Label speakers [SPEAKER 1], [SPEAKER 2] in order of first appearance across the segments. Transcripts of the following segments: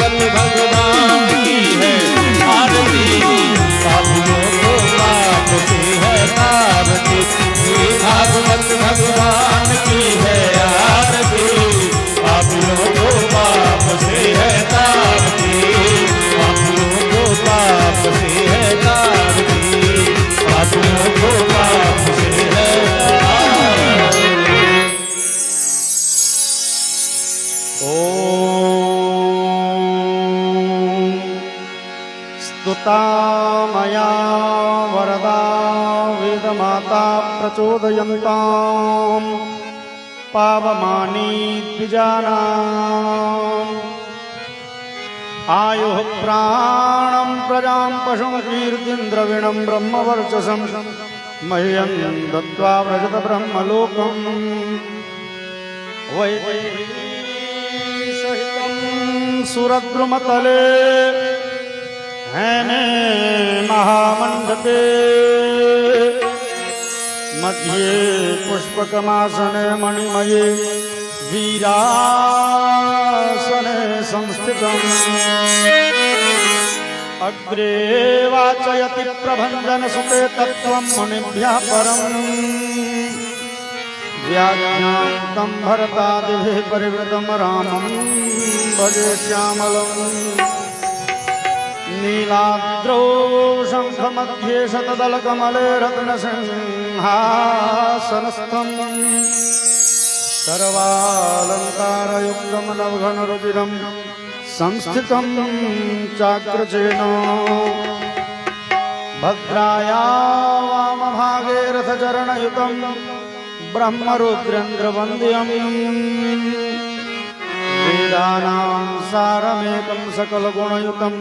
[SPEAKER 1] भागवत भगवान की है आरती, पापियों को पाप से है तारती। श्री भागवत भगवान की है आरती, पापियों को पाप से है तारती, पापियों को पाप से है तारती, पापियों को पाप से है तारती। ओम स्तुता मया वरदा वेदमाता प्रचोदयन्ताम् पावमानी द्विजानाम् आयुः प्राणं प्रजां पशुं कीर्तिं द्रविणं ब्रह्मवर्चसं मह्यं दत्त्वा व्रजत ब्रह्मलोकम् वैदेहीसहितं सुरद्रुमतले हैमे महामण्डपे मध्ये पुष्पकमासने मणिमये वीरासने संस्थितम् अग्रे वाचयति प्रभञ्जनसुते तत्त्वं मुनिभ्यः परम् व्याख्यान्तं भरतादिभिः परिवृतं रामं भजे श्यामलम् नीलाद्रौ शङ्खमध्ये शतदलकमले रत्नसिंहासनस्थम् सर्वालङ्कारयुक्तं नवघनरुचिरं संस्थितं चाग्रजेन भद्राया वामभागे रथचरणयुतं ब्रह्मरुद्रेन्द्रवन्द्यम् वेदानां सारमेकं सकलगुणयुतं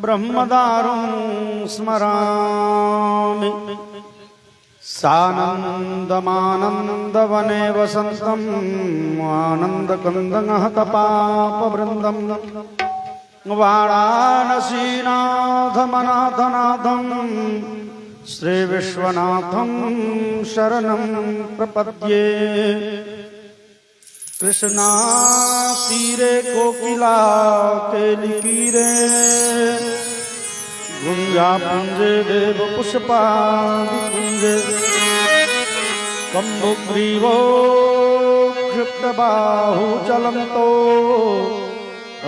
[SPEAKER 1] ब्रह्मदारुं स्मरामि सानन्दमानन्दवने वसन्तम् आनन्दकन्दहतपापवृन्दं वाराणसीनाथमनाथनाथं श्रीविश्वनाथं शरणं प्रपद्ये कृष्णातीरे कोकिला केलिकीरे गुंजापुंजे देवपुष्पादिपुंजे कम्बुग्रीवो क्षिप्तबाहु चलन्तो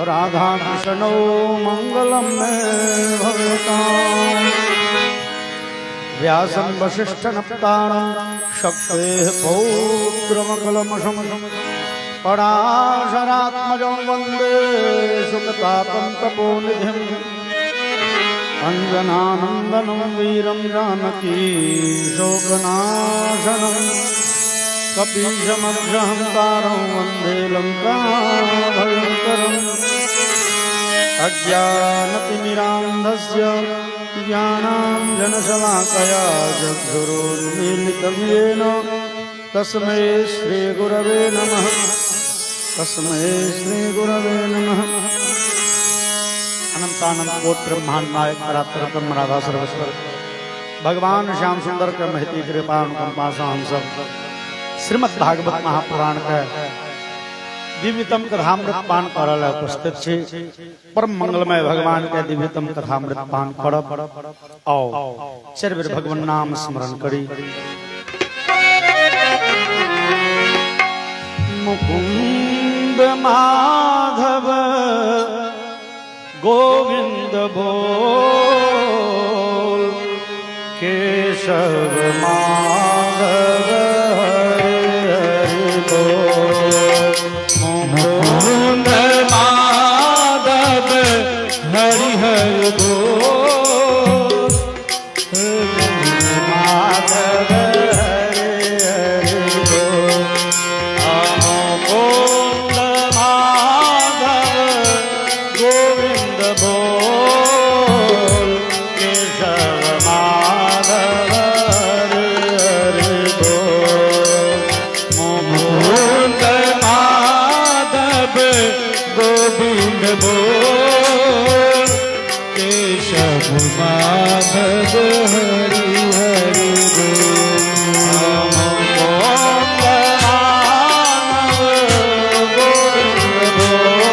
[SPEAKER 1] राधाकृष्णो मङ्गलं मे भवेताम् व्यासं वसिष्ठनप्तारं शक्तेः पौत्रमकलमशं पराशरात्मजं वन्दे सुखतापं तपोनिधिम् अञ्जनानन्दनं वीरं जानकी शोकनाशनं कपीशमभ्यहन्तारं वन्दे लङ्काभयङ्करम् अज्ञानतिमिरान्धस्य ज्ञानाञ्जनशलाकया चक्षुरुन्मीलितं येन तस्मै श्रीगुरवे नमः, तस्मै श्रीगुरवे नमः। अनंतानंद कोट ब्रह्मांड नायक परात्पर ब्रह्म राधा सर्वेश्वर भगवान श्याम सुंदर के महती कृपा अनुकंपा से हम सब श्रीमद् भागवत महापुराण के दिव्यतम कथामृत पान करल उपस्थित छी। परम मंगलमय भगवान के दिव्यतम कथामृत पान करब आओ सर्वेर भगवान नाम स्मरण करी। मुकुंद माधव गोविंद बोल केशव माधव हरि हरि बोल। मुकुंद माधव हरि हरि बोल, माधव हरि हरि बोल। मुकुंद माधव गोविंद बोल केशव माधव हरि हरि बोल। मुकुंद माधव गोविंद बोल केशव माधव हरि हरि बोल। मुकुंद माधव गोविंद बोल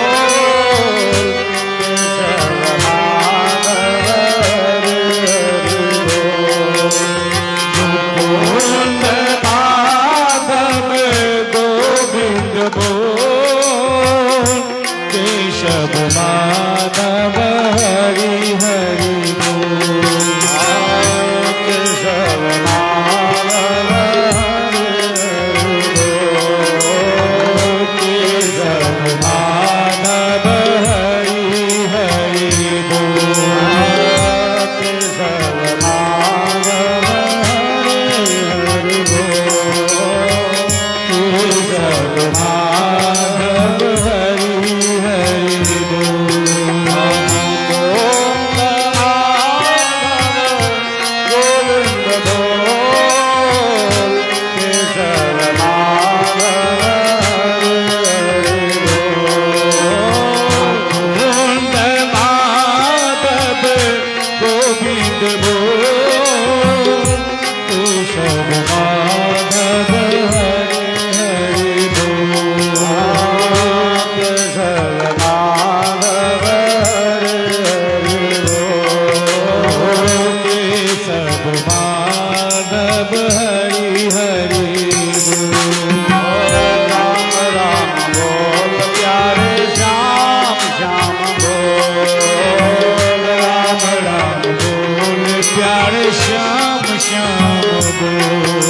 [SPEAKER 2] प्यारे श्याम श्याम बोल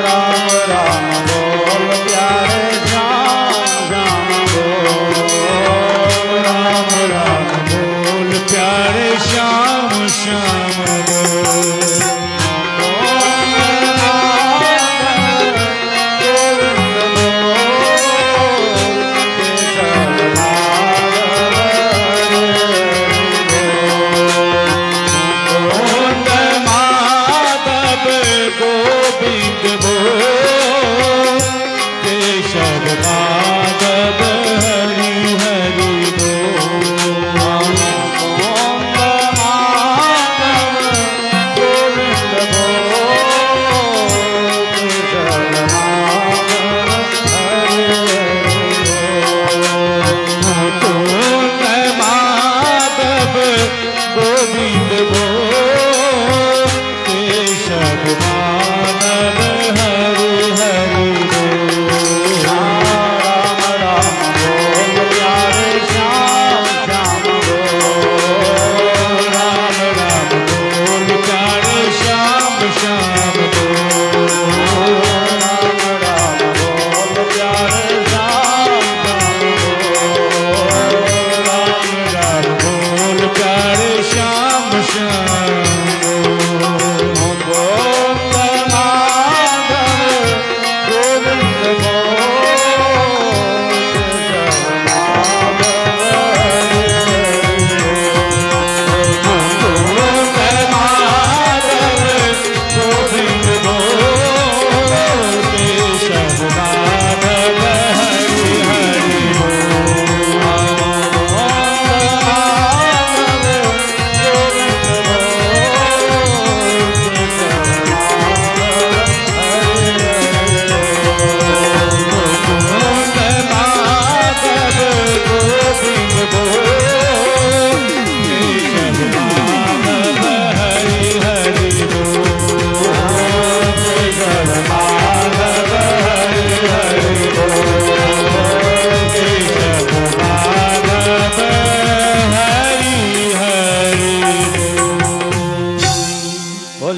[SPEAKER 1] राम राम बोल प्यारे श्याम श्याम बोल
[SPEAKER 2] राम राम बोल प्यारे श्याम श्याम बोल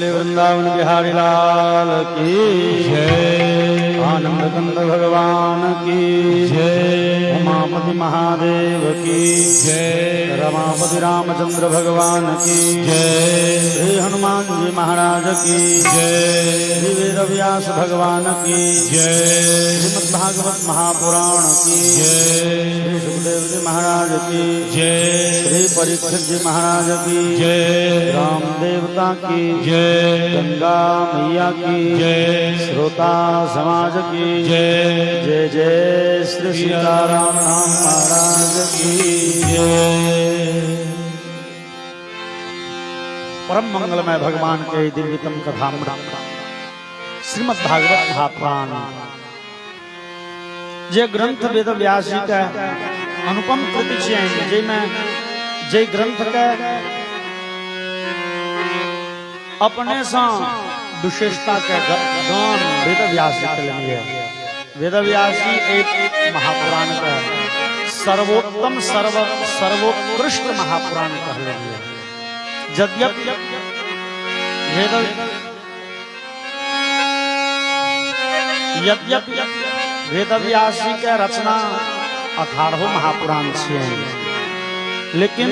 [SPEAKER 1] वृंदावन बिहारी लाल की जय। आनंद कंद भगवान की जय। उमापति महादेव की जय। रमापति रामचंद्र भगवान की जय। श्री हनुमान जी महाराज की जय। श्री वेद व्यास भगवान की जय। श्रीमद्भागवत महापुराण की जय। श्री सुखदेव जी महाराज की जय। श्री परीक्षित जी महाराज की जय। राम देवता की जय। गंगा मैया की जय। श्रोता समाज की जय। जय जय श्री सीताराम महाराज की जय। परम मंगलमय भगवान के दिव्यतम कथामृत श्रीमद् भागवत महापुराण जे ग्रंथ वेद व्यास जी का अनुपम कृति छै, जेमें जे ग्रंथ के अपने से विशेषता के गान वेद व्यास जी के लिए। वेद व्यास जी एक महापुराण का सर्वोत्तम सर्वोत्कृष्ट महापुराण कहले हैं। यद्यपि वेद व्यास जी के रचना 18 महापुराण छे, लेकिन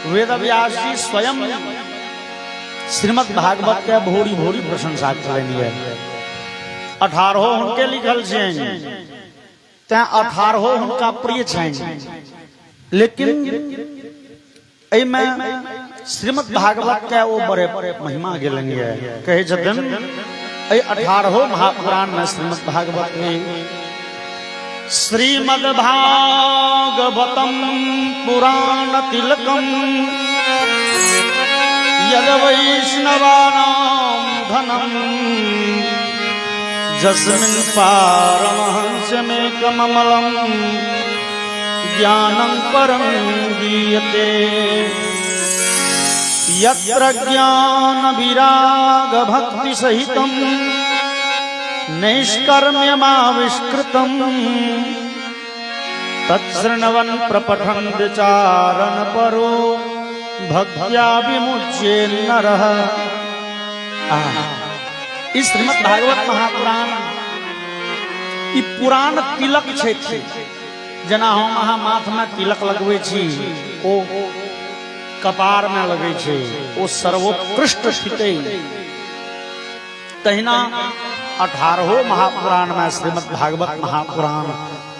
[SPEAKER 1] वेद व्यास जी स्वयं श्रीमद् भागवत के भोरी भोरी प्रशंसा करेनी है। 18 उनके लिखल छे, ते 18 उनका प्रिय छे, लेकिन एमे श्रीमद् भागवत के वो बड़े महिमा गेलनी है। कहे छथिन 18 महापुराण में श्रीमद् भागवत में श्रीमद् भागवतम पुराण तिलकम यद वैष्णवानां धनम जस्मिन् पारमहंस्यमेकममलं ज्ञानं परं गीयते। यत्र ज्ञान विराग भक्ति सहितं नैष्कर्म्यमाविष्कृतं तच्छृण्वन् प्रपठन् विचारन् परो भक्त्या विमुच्ये नरः। इस श्रीमद् भागवत महापुराण ई पुराण तिलक छै जेना हम अहाँ माथ में तिलक लगबै छी ओ कपार में लगे छै ओ सर्वोत्कृष्ट थिकै। तहिना 18 महापुराण में श्रीमद् भागवत महापुराण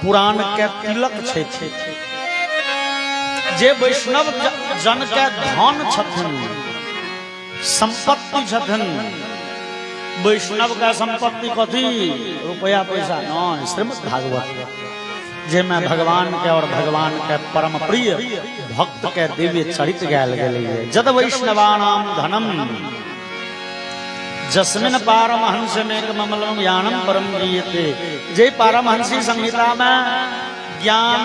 [SPEAKER 1] पुराण के तिलक छै जे वैष्णव जन के धन छथिन संपत्ति छथिन। वैष्णव का संपत्ति कथी रुपया पैसा नहीं, श्रीमद् भागवत जेमे भगवान के और भगवान के परम प्रिय भक्त के दिव्य चरित्र गायल गेलै। जद वैष्णवानाम धनम जस्मिन पारमहंसमेकममलं ज्ञानम परम गीयते। जे पारमहंसी संहिता में ज्ञान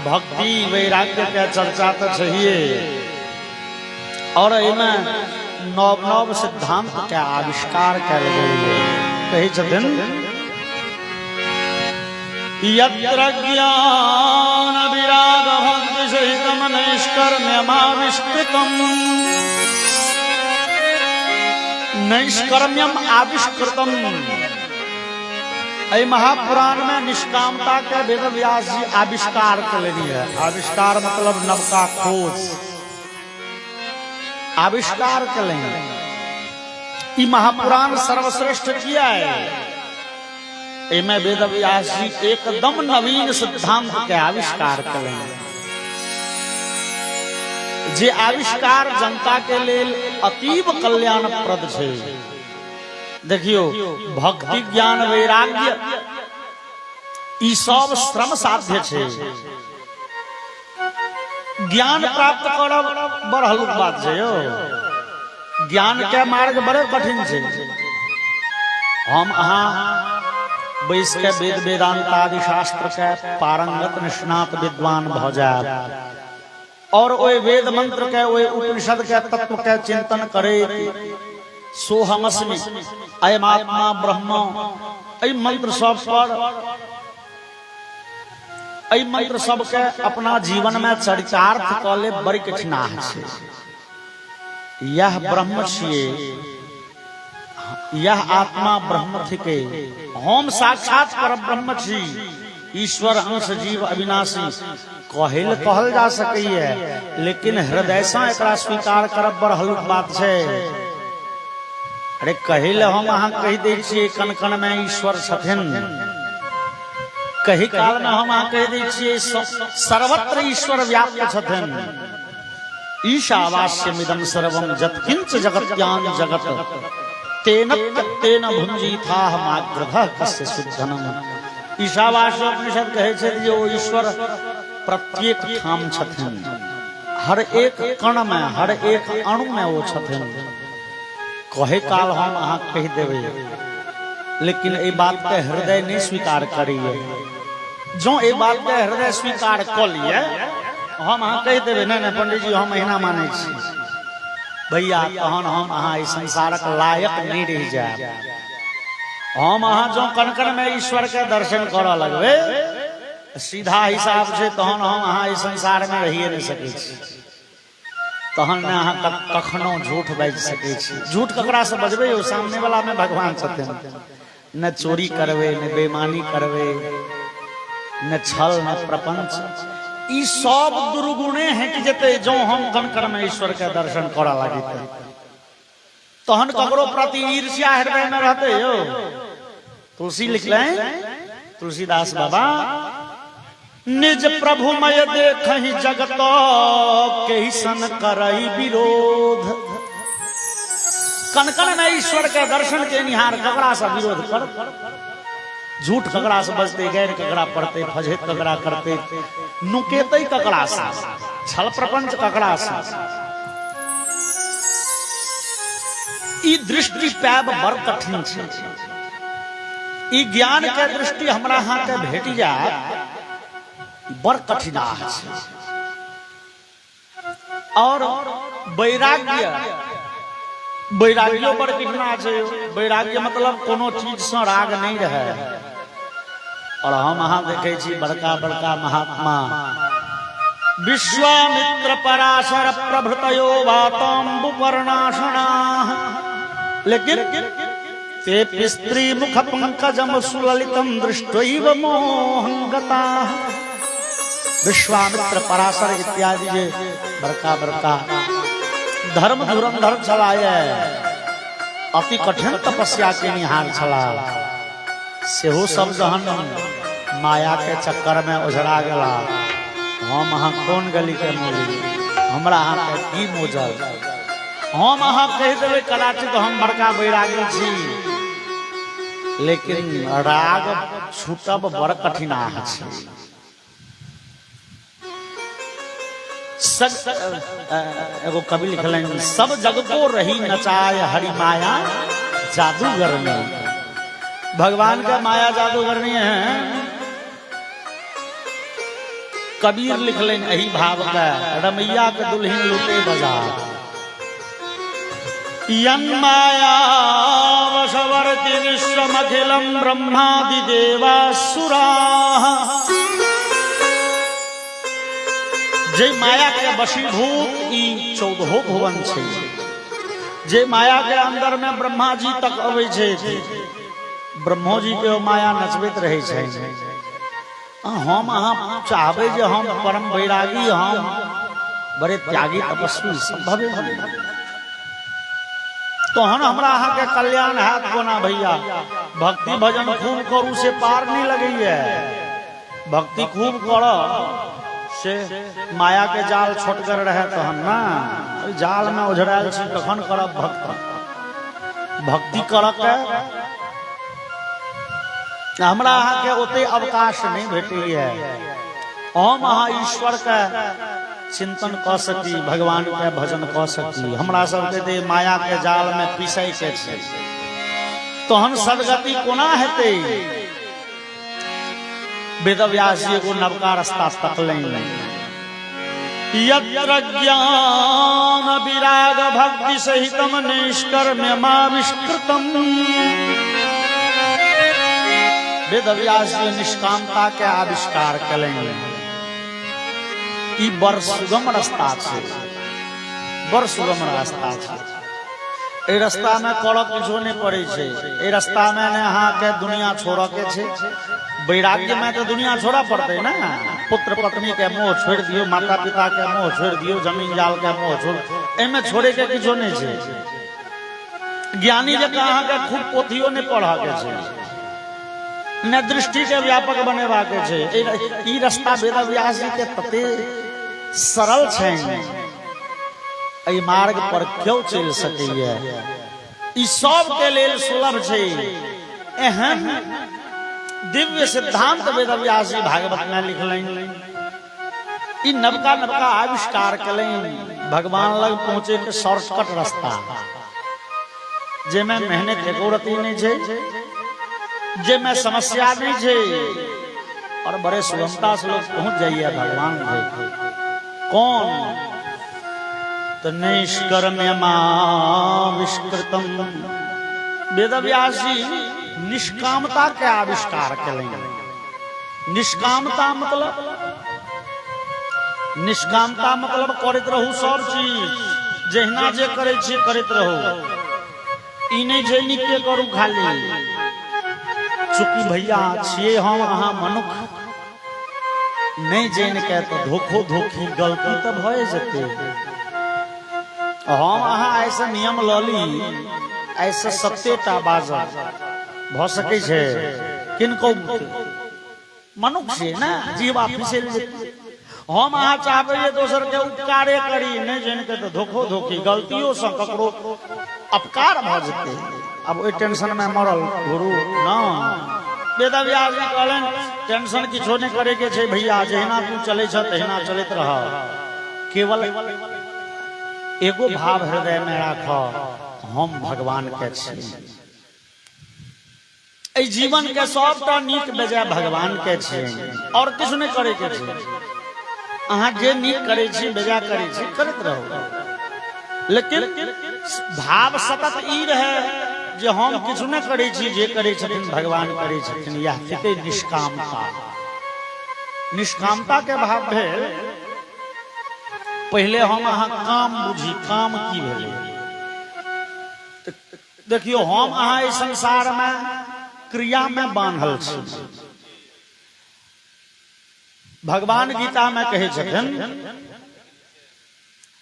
[SPEAKER 1] भक्ति वैराग्य के चर्चा तो चाहिए और इनमें नव नव सिद्धांत के आविष्कार कयल गेलै। कही छथिन यत्र ज्ञान विराग भक्ति सहितम नैष्कर्म्यमाविष्कृतम् नैष्कर्म्यम आविष्कृतम्। ऐ महापुराण में निष्कामता के वेद व्यास जी आविष्कार करेनी है। आविष्कार मतलब नवका खोज आविष्कार करें। ये महापुराण सर्वश्रेष्ठ किया है। इनमें वेद व्यास जी एकदम नवीन सिद्धांत के आविष्कार करें जे आविष्कार जनता के लेल अतीब कल्याणप्रद है। देखियो भक्ति ज्ञान वैराग्य ई सब श्रम साध्य है। ज्ञान प्राप्त करब बड़ हल्लुक बात है यो। ज्ञान के मार्ग बड़े कठिन है। हम अहाँ बैस के वेद वेदांत आदि शास्त्र के पारंगत निष्णात विद्वान भ जाए और ओए वेद मंत्र के ओए उपनिषद के तत्व के चिंतन करे सोहमस्मि अयमात्मा ब्रह्म ऐ मंत्र सब पर ऐ मंत्र सब के अपना जीवन में चरितार्थ क ले बड़ी कठिनाई है। यह ब्रह्म छिए, यह आत्मा ब्रह्म थिके, हम साक्षात पर ब्रह्म छी, ईश्वर अंश जीव अविनाशी कहल जा सकैए, लेकिन हृदय से एकरा स्वीकार करब बड़ हल्लुक बात है। अरे कहल हम अहाँ कहि दै छियै कण कण में ईश्वर छथिन, कही काल में हम अहाँ कहि दै छियै सर्वत्र ईश्वर व्याप्त छथिन। ईशावास्यमिदं सर्वं यत्किंच जगत्यां जगत तेन तेन भुंजीथाः माग्रभः कस्य सुधनम्। ईशावास्य उपनिषद कहे छै जे ओ ईश्वर प्रत्येक ठाम छथिन, हर एक कण में हर एक अणु में वो छथिन। कहे काल हम अहाँ कह देवे, लेकिन ये बात के हृदय नहीं स्वीकार करिए। जो ये बात के हृदय स्वीकार कर लिए हम अहाँ कह देवे नहीं नहीं पंडित जी हम अहिना माने छी भैया, तहन हम अहाँ इस संसारक लायक नहीं रह जाए। हम अहाँ जो कण कण में ईश्वर के दर्शन करऽ लगबे सीधा हिसाब से तहन हम अहाँ इस संसार में रहिए नहीं सके छी। तहन ने अहाँ कखनो झूठ बाजि सके छी। झूठ ककरा से बजबे हो, सामने वाला में भगवान छथिन। न चोरी करबे, न बेईमानी करबे, न छल, न प्रपंच, ई सब दुर्गुणे हट जेते जो हम कण कण में ईश्वर के दर्शन करऽ लागिते। तहन ककरो प्रति ईर्ष्या हृदय में रहते हो। तुलसी लिखले तुलसीदास बाबा, निज प्रभु मय देखहि जगत के सन करई विरोध। कण कण में ईश्वर के दर्शन के निहार ककरा से विरोध कर, झूठ ककरा से बजते, गैर ककरा पढ़ते, फजेत ककरा करते, नुकेते ककरा से, छल प्रपंच ककरा से। ई दृष्टि पैब बड़ कठिन छै। ई ज्ञान के दृष्टि हमरा अहाँ के भेट जाए बड़ कठिना है। और वैराग्य वैराग्यो बड़ कठिना है। वैराग्य मतलब कोनो चीज से राग नहीं रहे। और हम अहाँ देखे छी बड़का बड़का महात्मा विश्वामित्र पराशर प्रभृतयो वाताम्बुपर्णाशना, लेकिन ते स्त्री मुख पंकजम सुललितम दृष्ट्वैव मोहं गताः। विश्वामित्र पराशर इत्यादि जे बड़का बड़का धर्म धुरंधर छलाए, अति कठिन तपस्या के निहार छला, सेहो सब जहन माया के चक्कर में उझड़ा गला। हम अहाँ कोन गली के मोली, हमरा अहाँ के की मोजल, हम अहाँ कह देवे कदाचित हम बड़का बैरागी छी, लेकिन राग छूटब बड़ कठिन छै। एगो कवि लिखलन, सब जग को रही नचाए हरि माया जादूगर में। भगवान का माया जादूगर नहीं है। कबीर लिखलन यही भाव का, रमैया के दुल्हन लूटे बाजार, यन माया वशवर्ति विश्वमखिलम ब्रह्मादि देवासुरा। जे माया के वशीभूत ई 14 भुवन छै, जे माया के अंदर में ब्रह्मा जी तक अबै छै, ब्रह्मो जी के माया नचबैत रहे छै। हम अहाँ चाहबे जे हम परम बैरागी, हम बड़े त्यागी तपस्वी संभव तहन हमरा अहाँ के कल्याण हैत कोना भैया। भक्ति भजन खूब करू से पार नहीं लगैया, भक्ति खूब कर से माया के जाल छोटगर रहे तहन ना, जाल में उझराल छी कखन करब भक्ति कर के हमरा अहाँ के ओते अवकाश नहीं भेटैया। हम अहाँ ईश्वर के चिंतन क सकी, भगवान के भजन क सकी। हमरा सबके दे माया के जाल में पिसै के छै, तहन सदगति कोना हेतै। वेदव्यास जी को नवका रास्ता तकलनि, यत्र ज्ञान विराग भक्ति सहितम निष्कर्म्यमाविष्कृतम। वेदव्यास जी निष्कामता के आविष्कार कलनि। ई बड़ सुगम रास्ता छै, बड़ सुगम रास्ता छै। ए रास्ता में करऽ किछो नहीं पड़े छै। ए रास्ता में ने अहाँ के दुनिया छोड़ऽ के छै। वैराग्य में तो दुनिया छोड़ा पड़ते ना, पुत्र पत्नी के मोह छोड़ दियो, माता पिता के मोह छोड़ दियो, जमीन जाल के मोह छोड़, एमे छोड़े के किछो नहीं छै। ज्ञानी जकाँ अहाँ के खूब पोथियो नहीं पढ़ा के छै, न दृष्टि के व्यापक बनेबा के छै। ई रास्ता वेदव्यास जी के तते सरल छै, एहि मार्ग पर क्यों चल सकैया। ई सब के लेल सुलभ छै। एहन दिव्य सिद्धांत वेदव्यास जी भागवत में लिखलनि। ई नवका नवका आविष्कार कलनि, भगवान लग पहुंचे के शॉर्टकट रास्ता, जेमे मेहनत एको रती नहीं छै, जेमे समस्या नहीं छै, और बड़े सुगमता से लोग पहुंच जाइए भगवान जी। कौन तो निष्कर्म्यमाविष्कृतम। वेदव्यास जी निष्कामता के आविष्कार करेंगे। निष्कामता मतलब करैत रहू सब चीज जहिना जे करे छी करैत रहू। ई नहीं जे नीके करू खाली। चूंकि भैया छिए हम अहाँ मनुख, नहीं जान के तो धोखो धोखी गलती तो भए जेते। हम अहाँ ऐसे नियम लली, ऐसे सत्तेटा बाजब भ सकै छै किनको मनुख से ना जीवा फिसल जेते। हम अहाँ चाहबे जे दोसर के उपकारे करी, नहीं जान के तो धोखो धोखी गलतियों से ककरो अपकार भ जेते। अब ओइ टेंशन में मरल गुरु ना। वेदव्यास जी कहलन टेंशन किछो नहीं करे के छै भैया, जहिना तू चले छ तहिना चलत रह। केवल एगो भाव हृदय में राख, हम भगवान के छी। ए जीवन के सबटा नीक बेजाय भगवान के छी, और किछु नहीं करे के छै। अहाँ जे नीक करे छी बेजाय करे छी करत रहो, लेकिन भाव सतत ई रहे जे हम किछु नहीं करे छी, जे करे छथिन भगवान करे छथिन। यह थिके निष्कामता। निष्कामता के भाव भेल पहले हम अहाँ काम बुझी, काम की भेले। देखियो हम अहाँ इस संसार में क्रिया में बांधल छी। भगवान गीता में कहे छथिन,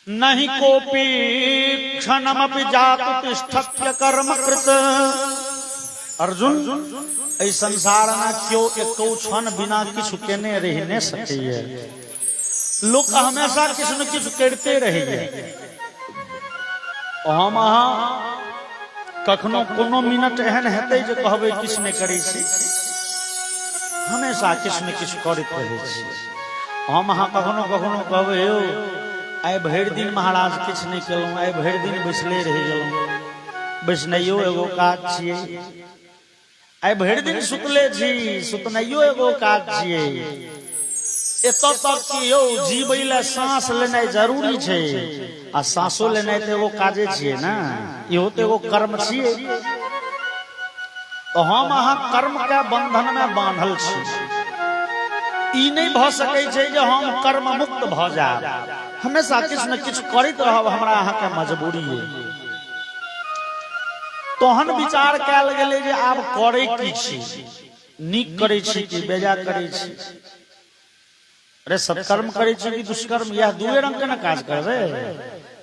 [SPEAKER 1] नहीं कोपी क्षणमपि जातु तिष्ठत्य कर्म कृत। अर्जुन, इस संसार में क्यों एको क्षण बिना किछु केने रह नहीं सकैए। लोग हमेशा किछु न किछु करते रहिए। हम अहाँ कखनो कोनो मिनट एहन हेतै जे कहबै किछु नहीं करै छी। हमेशा किछु न किछु करैत रहै छी। हम अहाँ कखनो कखनो कहबै यौ आइ भरि दिन महाराज किछु नहीं केलहुँ, आइ भरि दिन बैसले रहि गेलहुँ। बैसनाइयो एगो काज छियै। आइ भरि दिन सुतले छी, सुतनाइयो एगो काज छियै। एतऽ तक कि यौ जीबै ले सांस लेनाइ जरूरी छै, आ सांसो लेनाइ तो एगो काजे छियै ना, इहो तो एगो कर्म छियै। तो हम अहाँ कर्म के बंधन में बांधल छी। ई नहीं भ सकै छै जे हम कर्म मुक्त भ जाब। हमेशा किछु न किछु करैत रहब, हमरा अहाँ के मजबूरी है। तहन विचार कयल गेलै जे आब करै की छी, नीक करै छी कि बेजा करै छी। अरे सत्कर्म करे छी कि दुष्कर्म, यह दुए रंग के न काज करबे।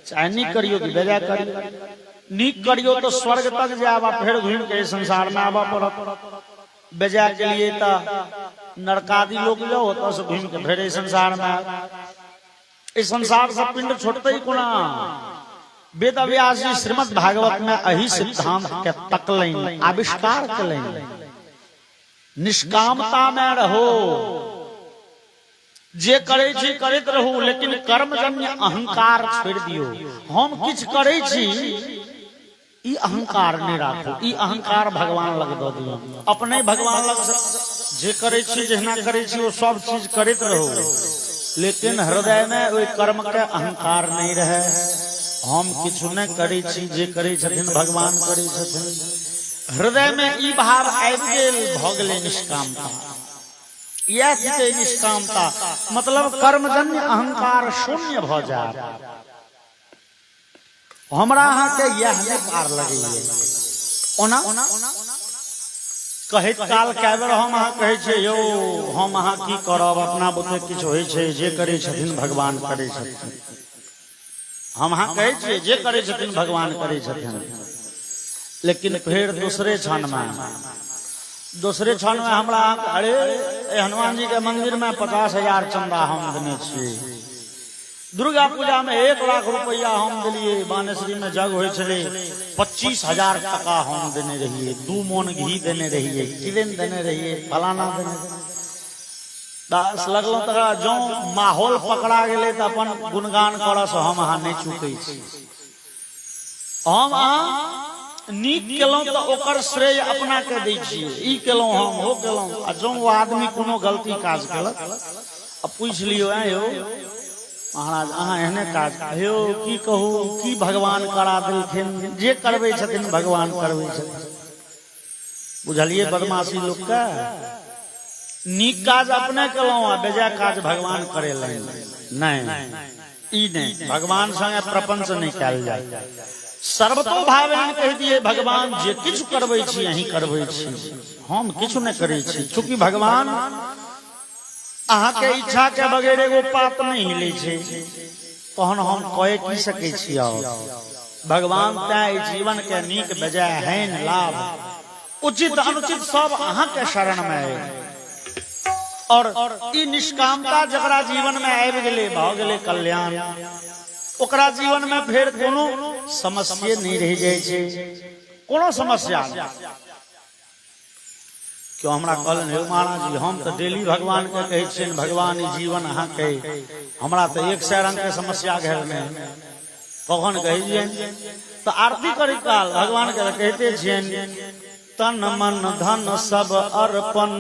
[SPEAKER 1] चाहे नीक करियो कि बेजा करियो। नीक करियो तो स्वर्ग तक जाब, फिर घूम के संसार में आबा पड़त। बेजा के लिए तो नरकादी लोग जाओ, तो से घूम के फिर संसार में। इस संसार से पिंड छोड़ते ही कोना। वेद व्यास जी श्रीमद् भागवत में अही सिद्धांत के तकलैन, आविष्कार कलैन। निष्कामता में रहो, जे करे छी करैत रहू, लेकिन कर्मजन्य अहंकार छोड़ दियो। हम किछ करे छी ई अहंकार नहीं राखो। ई अहंकार भगवान लग दो दियो, अपने भगवान लग जे करे छी जहना करे छी वो सब चीज करैत रहो, लेकिन हृदय में ओई कर्म के अहंकार नहीं रहे। हम किछु नहीं करे छी, जे करे छथिन भगवान करे छथिन। हृदय में ई भाव आबि गेल, भ गेलै निष्कामता। यह थी निष्कामता, मतलब कर्मजन्य अहंकार शून्य भ जाए। हमरा अहाँ के यह नहीं पार लगैए। ओना कहैत काल कए बेर हम अहाँ कहै छै यौ हम अहाँ की करब, अपना बुते किछु होइ छै, जे करै छथिन भगवान करै छथिन। हम अहाँ कहै छियै जे करै छथिन भगवान करै छथिन, लेकिन फिर दूसरे क्षण में हमरा अरे हनुमान जी के मंदिर में 50,000 चंदा हम देने छियै। दुर्गा पूजा में 1 लाख रुपया हम दिलिए। बानेश्वरी में जग होय छले 25,000 टका हम देने रहिए। 2 मोन घी देने रहिए, किरण देने रहिए, फलाना देने दास लगलो तकरा जो माहौल पकड़ा गेले त अपन गुणगान करस हम अहाँ नहीं चुकै छी। हम अहाँ नीक केलौं तो ओकर श्रेय अपना के दै छियै। ई केलौं हम, हो केलौं। आ जो वो आदमी कोनो गलती काज केलक, अब पूछ लियो यौ महाराज अहाँ एहने काज हेयो की कहू, की भगवान करा देलखिन। जे करबै छथिन भगवान करबै छथिन। बुझलिए बदमाशी लोग का। नीक काज अपने केलौं आ बेजा काज भगवान करेलनि नहीं। ई नहीं, भगवान संगे प्रपंच नहीं कयल जाय। सर्वतो भावेन कह दिए भगवान जे किछु करबै छी अहीं करबै छी, हम किछु नहीं करै छी। चूंकि भगवान अहाँ के इच्छा के बगैर एगो पात नहीं हिलै छै, तहन हम कहे की सकै छी। भगवान तैं जीवन के नीक बेजाय हैन लाभ उचित अनुचित सब अहाँ के शरण में है। और ई निष्कामता जकरा जीवन में आबि गेलै भ गेलै कल्याण। ओकरा जीवन में फिर कोनो समस्या नहीं रह जाए छै, कोनो समस्या नहीं। क्यों हमरा कहलन हे महाराज जी हम तो डेली भगवान के कहै छियनि भगवान ई जीवन अहाँ के, हमरा तो 100 रंग के समस्या घेर में कखन कहिए। तो आरती करी काल भगवान के कहते छियनि तन मन धन सब अर्पण,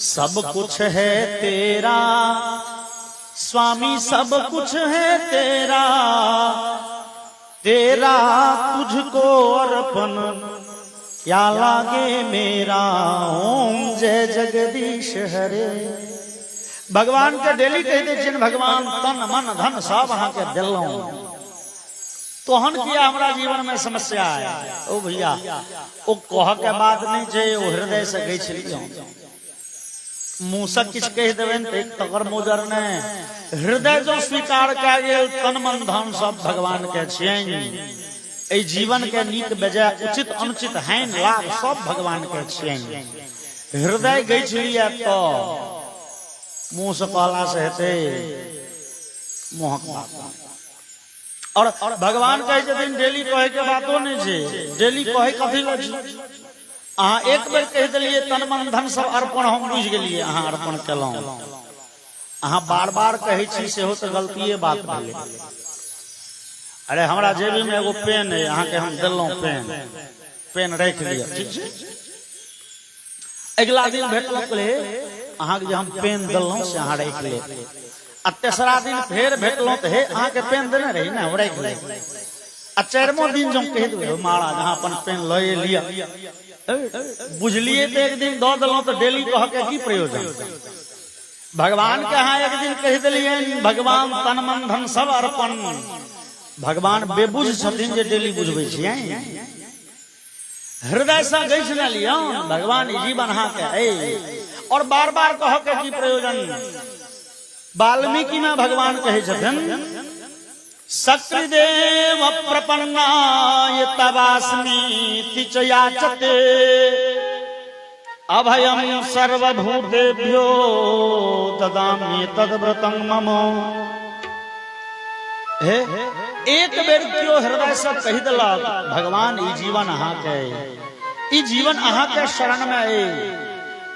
[SPEAKER 1] सब कुछ है तेरा स्वामी, सब कुछ है तेरा, तेरा तुझको अर्पण क्या लागे मेरा। ओम जय जगदीश हरे। भगवान के डेली कह दे छिन भगवान तन मन धन सब अहाँ के दिलौं तोहन किया हमरा जीवन में समस्या है ओ भैया ओ कह के बात नहीं छे ओ हृदय से गई छलियो मुंह से किछ कह देबन त एक तगर मोजर ने हृदय जो स्वीकार क गेल तन मन धन सब भगवान के छियन ए जीवन के नीक बेजाय उचित अनुचित हैन लाभ सब भगवान के छियन हृदय गई छलिए तो मुंह से कहला से हेते मोहक बात और भगवान कहे छथिन डेली कहे के बातो नहीं छे डेली कहे कथी ल छी अहाँ एक बेर कह दिलिए तन मन धन सब अर्पण हम बुझ गेलिए अहाँ अर्पण केलौं अहाँ बार बार कहे छी सेहो तो गलतीए बात भेलै अरे हमरा जेबी में एगो पेन है अहाँ के हम देलौं पेन राख लिया ठीक छै अगला दिन भेटलक ले अहाँ के जे हम पेन देलौं से अहाँ राख ले आ तेसरा दिन फेर भेटलो तो हे अहाँ के पेन देने रही ना राख ले आ चारमो दिन जो कह दे महाराज अहाँ अपन पेन लए लिया बुझलिए तो एक दिन दो दिलों तो डेली कह के की प्रयोजन भगवान के अहाँ एक दिन कह दिलिए भगवान तन मन धन सब अर्पण भगवान बेबुझ छथिन जे डेली बुझबै छियै हृदय से गई सुना लिया भगवान जीवन अहाँ के और बार बार कह के की प्रयोजन वाल्मीकि में भगवान कहे छथिन सकृदेव प्रपन्नाय तवास्मीति च याचते अभयं सर्वभूतेभ्यो ददामि तद्व्रतं मम हे एक बेर क्यों हृदय से कह दिलक भगवान ई जीवन अहाँ के ई जीवन अहाँ के शरण में है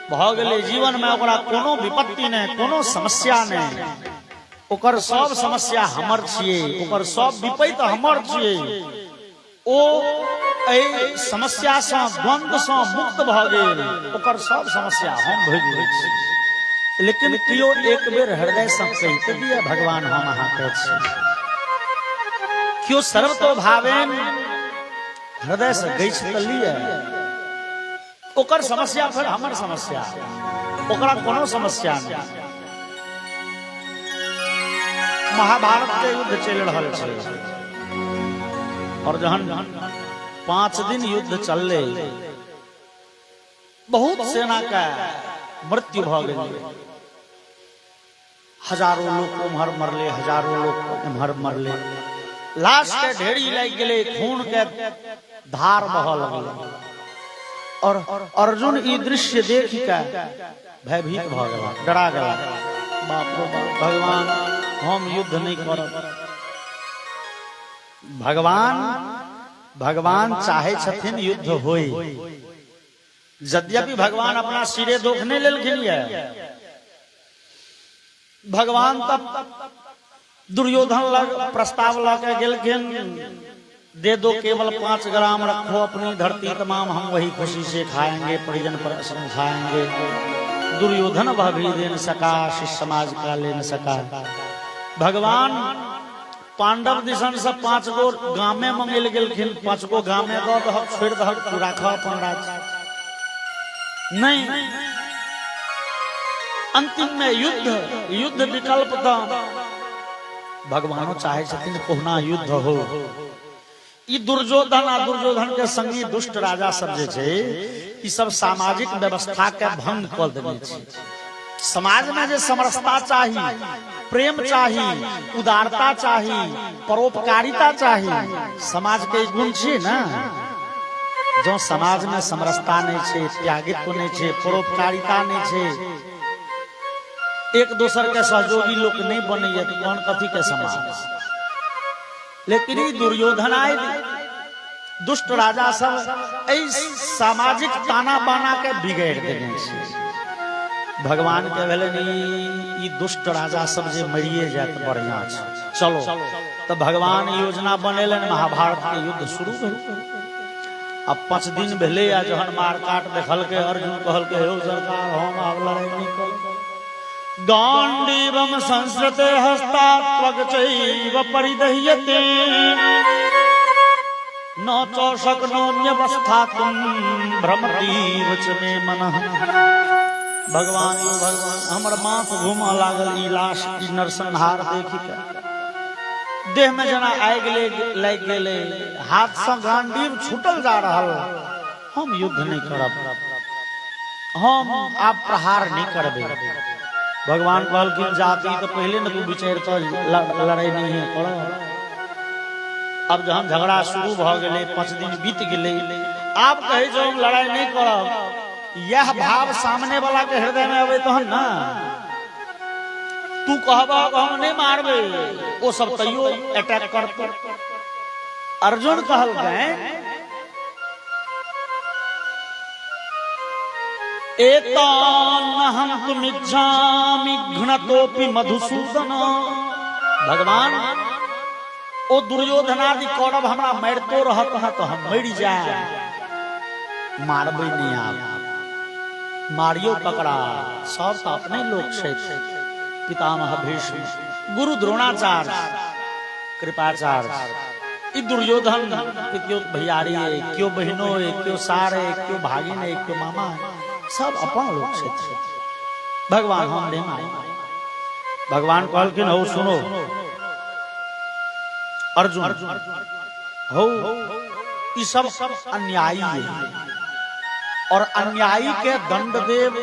[SPEAKER 1] भ गेलै जीवन में ओकरा कोनो विपत्ति नहीं कोनो समस्या नहीं ओकर सब समस्या हमर छिए ओकर सब विपत्ति हमर छिए ओ ए समस्या से द्वंद्व से मुक्त भ गेल ओकर सब समस्या हम भोग लै छी लेकिन कियो एक बेर हृदय से कहि दिया भगवान हम अहाँ के छी क्यों सर्वतो भावेन हृदय से गई छलिए ओकर समस्या फिर हमर समस्या ओकरा कोनो समस्या नहीं महाभारत के युद्ध चल रहल छे और जहन 5 दिन युद्ध चलले बहुत सेना का मृत्यु भ गेल हजारों लोग उम्हर मरले हजारों लोग उम्हर मरले लाश के ढेरी लग गेले खून के धार बह लगल और अर्जुन ई दृश्य देख के भयभीत भ गेल डरा गेल बाप रे बाप भगवान हम युद्ध नहीं करब भगवान चाहे छथिन युद्ध होई यद्यपि भगवान अपना सिरे दोखने लेलखिन भगवान तब दुर्योधन लग प्रस्ताव लगे गेलखिन दे दो केवल 5 ग्राम रखो अपनी धरती तमाम हम वही खुशी से खाएंगे परिजन पर समझाएंगे दुर्योधन वह भी दे न सका शिष्य समाज का ले न सका भगवान पांडव दिशन से 5 गो गामे मंगल गेलखिन 5 गो गामे दो छोड़ दहक तू राख अपन राज नहीं अंतिम में युद्ध विकल्प द भगवानो चाहे छथिन कोहना युद्ध हो ई दुर्योधन आ दुर्योधन के संगी दुष्ट राजा सब जे छे ई सब सामाजिक व्यवस्था के भंग कर देने छे समाज में जे समरसता चाहिए प्रेम चाहिए उदारता चाहिए परोपकारिता चाहिए समाज के गुण छे ना जो समाज में समरसता नहीं छे त्यागित्व नहीं छे परोपकारिता नहीं छे एक दूसर के सहयोगी लोग नहीं बने तो कौन कथी के समाज लेकिन दुर्योधन आए दुष्ट राजा सब सामाजिक ताना बाना के बिगाड़ देने भगवान के भेले ई दुष्ट राजा सब जे मरिए जात बढ़िया चलो तो भगवान योजना बनेलन महाभारत के युद्ध शुरू भेल अब 5 दिन भेले आ जहन मार काट देखल के अर्जुन कहल के हे सरकार हम आब लड़ाई नहीं कर गांडीवम संस्कृते हस्तात्वक चैव परिदह्यते न च शक्नोम्यवस्थातुं भ्रमतीव च मे मनः भगवान यौ भगवान हमर माथ घूमऽ लागल ई लाश ई नरसंहार देखि के देह में जना आगि लागि गेलै हाथ से गांडीव छूटल जा रहल हम युद्ध नहीं करब हम आप प्रहार नहीं करबे भगवान कहलखिन जाति तो पहले न तू विचार कर लड़ाई नहीं है करो अब जहन झगड़ा शुरू भ गेलै 5 दिन बीत गेलै आप कहे जो हम लड़ाई नहीं करब यह भाव सामने वाला के हृदय में आवे तहन ना तू कहबा हम नहीं मारबे वो सब तैयो अटैक करते अर्जुन कहल गए एतान तुमिच्छामि घ्नतोपि मधुसूदन भगवान ओ दुर्योधनादि कौरव हमरा मारतो रहत तो हम मर जाए मारबे नहीं आप मारियो पकड़ा सब तो अपने लोग से पितामह भीष्म गुरु द्रोणाचार्य कृपाचार्य ई दुर्योधन क्यों भैयारी है क्यों बहनों है क्यों सार है क्यों भागिन है क्यों मामा है सब अपन लोग से भगवान हम नहीं मारे भगवान कहलखिन हो सुनो अर्जुन हो ई सब अन्यायी है और अन्यायी के दंड देव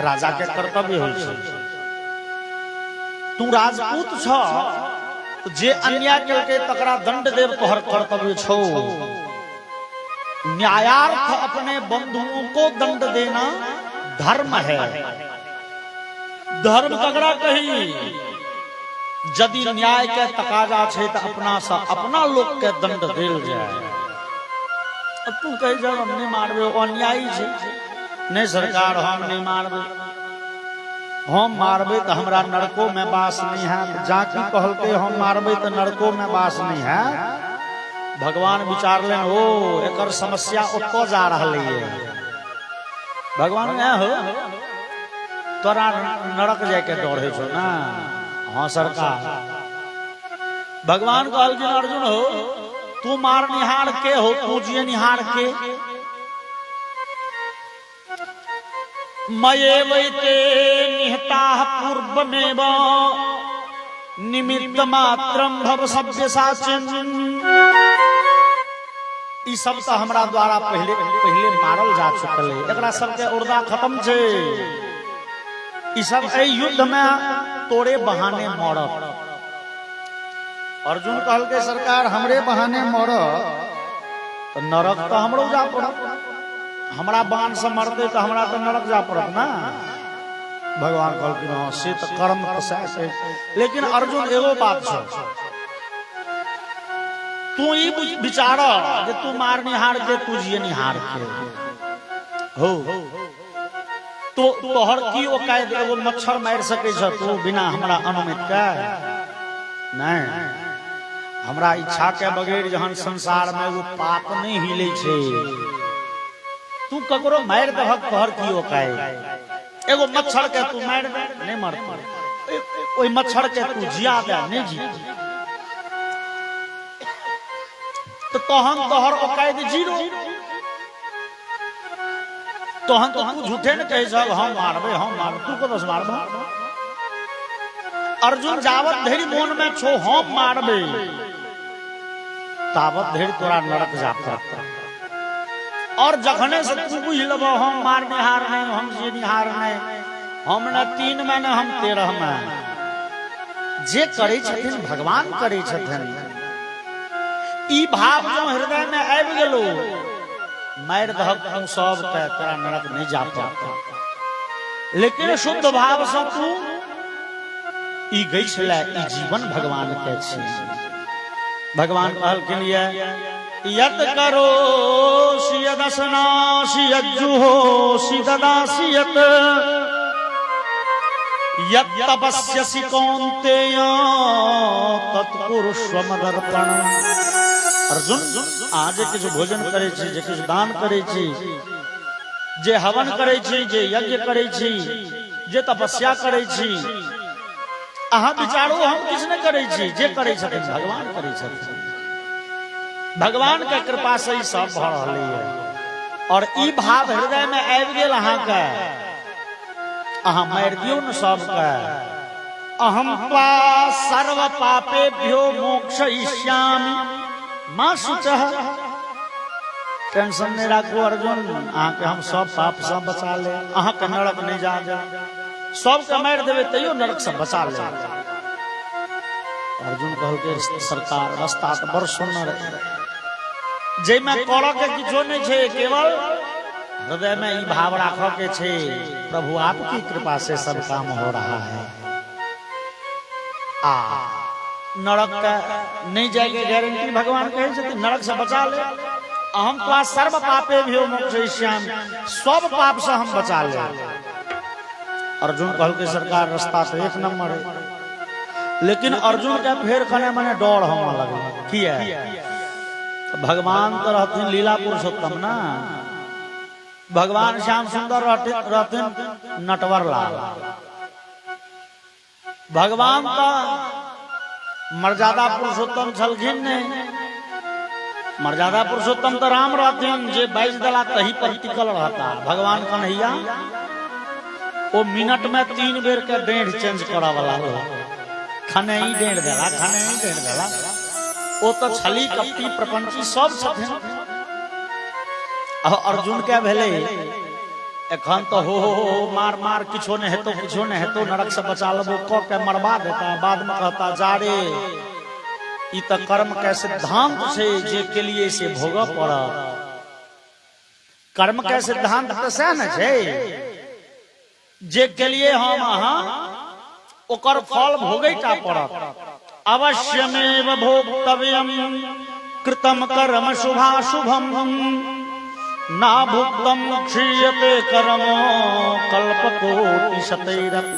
[SPEAKER 1] राजा के कर्तव्य हो तू राजपूत छ जे अन्याय करके तकरा दंड देव तोहर कर्तव्य छो न्यायार्थ अपने बंधुओं को दंड देना धर्म है धर्म तगड़ा कही यदि न्याय के तकाजा छे तो अपना सा अपना लोग के दंड देल जाए तू कही जब हम नहीं मारबे अन्यायी छे नहीं सरकार हम नहीं मारबे हम मारबे तो हमरा नरको में वास नहीं है जाकी कहलके हम मारबे तो नरको में वास नहीं है भगवान विचार लेन ओ एकर समस्या ओतो जा रही है भगवान ने हो तोरा नरक जाके डरे छो ना हाँ सरकार भगवान कहलखिन अर्जुन हो तू मार निहार के हो तू जिये निहार के मयेवैते निहताः पूर्वमेव निमित्त मात्रम भव सव्यसाचिन् ई सब तो हमरा द्वारा पहले मारल जा चुकल है एकरा सब के उर्दा खत्म छे ई सब ए युद्ध में तोरे बहाने मरत अर्जुन कहल के सरकार हमरे बहाने मरत तो नरक तो हमरो जा पड़त हमरा बाण से मरते तो हमरा तो नरक जा पड़त ना भगवान कहलखिन हां से तो कर्म फसा से लेकिन अर्जुन एगो बात छ तू ई विचार जे तू मार निहार के तू जिए निहार के हो तो तोहर की औकात एगो मच्छर मार सके छ तू बिना हमरा अनुमति के नहीं हमरा इच्छा के बगैर जहन संसार में वो पाप नहीं हिले छे तू ककरो मार दहक तोहर की औकात एगो मच्छर के तू मार दे नहीं मरत ओई मच्छर के तू जिया दे नहीं जी तो तोहन तोहर औकात जीरो तोहन तो तू झूठे न कहे सब हम मारबे तू को बस मारबे अर्जुन जावत धैर्य मन में छो हम मारबे तावत धैर्य तोरा नरक जा पड़ता और जखने से तू बुझ लेबो हम मार निहार नहीं हम जी निहार नहीं हम न 3 में न हम 13 में जे करे छथिन भगवान करे छथिन ई भाव जो हृदय में आबि गेलो मार दहक तू सब के तोरा नरक नहीं जा पड़ता लेकिन शुद्ध भाव से तू ई गई छले ई जीवन भगवान के छी भगवान कहलखिन यत करो सियदसनासि यज्जुहो सिददासियत यत तपस्यसि कौन्तेय तत्कुरुष्व मदर्पण अर्जुन आज किछ भोजन करे छी जे किछ दान करे छी जे हवन करे छी जे यज्ञ करे छी जे तपस्या करे छी अहाँ विचारो हम किछ न करे छी जे करे छथिन भगवान करे छथिन भगवान के कृपा से ही सब भ रहले है और ई भाव हृदय में आबि गेल अहाँ के अहाँ मारि दियौ न सबके। अहम पा सर्व पापेभ्यो मोक्षयिष्यामि मां शुचः। टेंशन नहीं राखो अर्जुन, अहाँ के हम सब पाप से बचा ले, अहाँ के नरक नहीं जा सबके मारि देवे तैयो नरक से बचा ले। अर्जुन कहल के सरकार रास्ता तो बड़ सुंदर है, जे में करऽ के किछो नहीं छे, केवल हृदय में ई भाव राखऽ के छे प्रभु आपकी कृपा से सब काम हो रहा है। आ नरक का नहीं जाएगी गारंटी भगवान कहे छथिन, नरक से बचा ले। अहम तो सर्व पापे भी मोक्षयिष्यामि, सब पाप से हम बचा ले। अर्जुन कहल के सरकार रास्ता तो एक नंबर है, लेकिन अर्जुन के फेर खने मने डर हम लगे किया भगवान तो रहथिन लीला पुरुषोत्तम ना, भगवान श्याम सुंदर रहथिन नटवर लाल। भगवान का मर्यादा पुरुषोत्तम छलखिन ने, मर्यादा पुरुषोत्तम तो राम रहथिन जे 22 दला तही पर टिकल रहता। भगवान कन्हैया वो मिनट में 3 बेर के डेढ़ चेंज करा वाला हो, खने ही डेढ़ देला, खने ही डेढ़ देला। वो तो छली कपटी प्रपंची सब छथिन। अर्जुन क्या भेले एखन तो हो मार मार किछो ने हेतो, किछो ने हेतो, नरक से बचा लेबो क के मरवा देता। बाद में कहता जा रे ई त कर्म के सिद्धांत छे जे के लिए से भोग पड़ा। कर्म के सिद्धांत तो से न छे जे के लिए हम अहाँ ओकर फल भोगैटा पड़त। अवश्यमेव भोक्तव्यम कृतम कर्म शुभाशुभम ना भुक्तम क्षीयते कर्मो कल्पकोटि शतैरपि।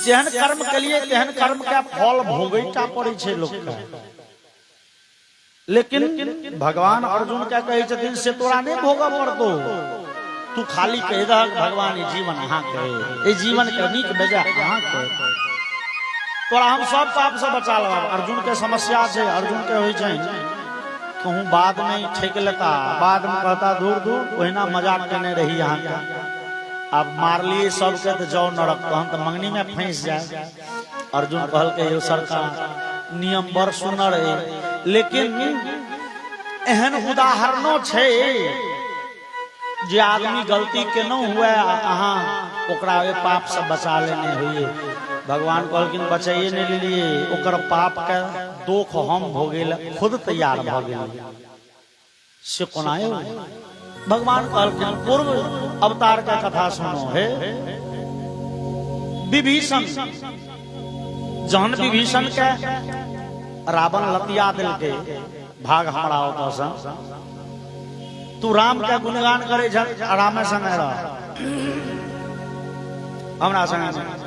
[SPEAKER 1] जेहन कर्म के लिए तेहन कर्म का फल भोगैटा पड़े छे लोग के। लेकिन भगवान अर्जुन क्या कहे छथिन से तोरा नहीं भोगा पड़तो, तू खाली कह दा भगवान ये जीवन अहाँ के, ये जीवन के नीक बेजा अहाँ के, तोरा हम सब पाप से बचा लेबा। अर्जुन के समस्या छे, अर्जुन के होई छै कहूँ बाद में ठेक लेता, बाद में कहता दूर दूर ओहिना मजाक करने रही यहाँ का। अब मार लिए सबके तो जाओ नरक, तो हम तो मंगनी में फंस जाए। अर्जुन कहल के यो सरकार नियम बड़ सुनर है, लेकिन एहन उदाहरणों छे जे आदमी गलती केनो हुए अहाँ ओकरा ए पाप से बचा लेने हुए। भगवान कहलखिन बचाइए नहीं लिए, ओकर पाप के दुख हम भोगे खुद तैयार भ गेल से कोनायो। भगवान कहलखिन पूर्व अवतार का कथा सुनो है। विभीषण जहन विभीषण के रावण लतिया दिल के भाग हमरा होता सा, तू राम के गुणगान करे रामे संगे रह हमरा संगे।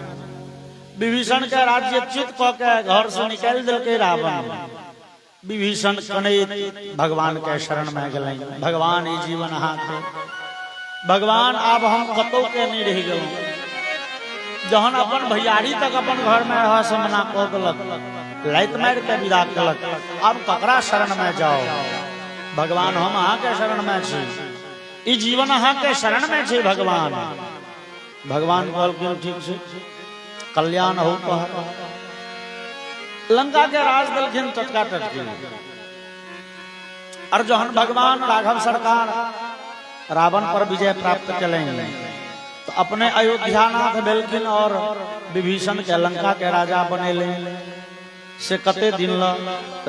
[SPEAKER 1] विभीषण के राज्य च्युत क के घर से निकाल दिल के रावण। विभीषण कने भगवान के शरण में गए, भगवान ये जीवन अहाँ के, भगवान अब हम कतौ के नहीं रह गए। जहन अपन भैयारी तक अपन घर में रह से मना कह दिलक, लाइत मार के विदा कलक, अब ककरा शरण में जाओ। भगवान हम अहाँ के शरण में छी, ई जीवन अहाँ के शरण में छी भगवान। भगवान कहलखिन ठीक छै कल्याण हो तो। लंका के राज दिलखिन टटका टटकी। और जहन भगवान राघव सरकार रावण पर विजय प्राप्त करेंगे तो अपने अयोध्यानाथ भेलखिन और विभीषण के लंका के राजा बनेले। से कते दिन ला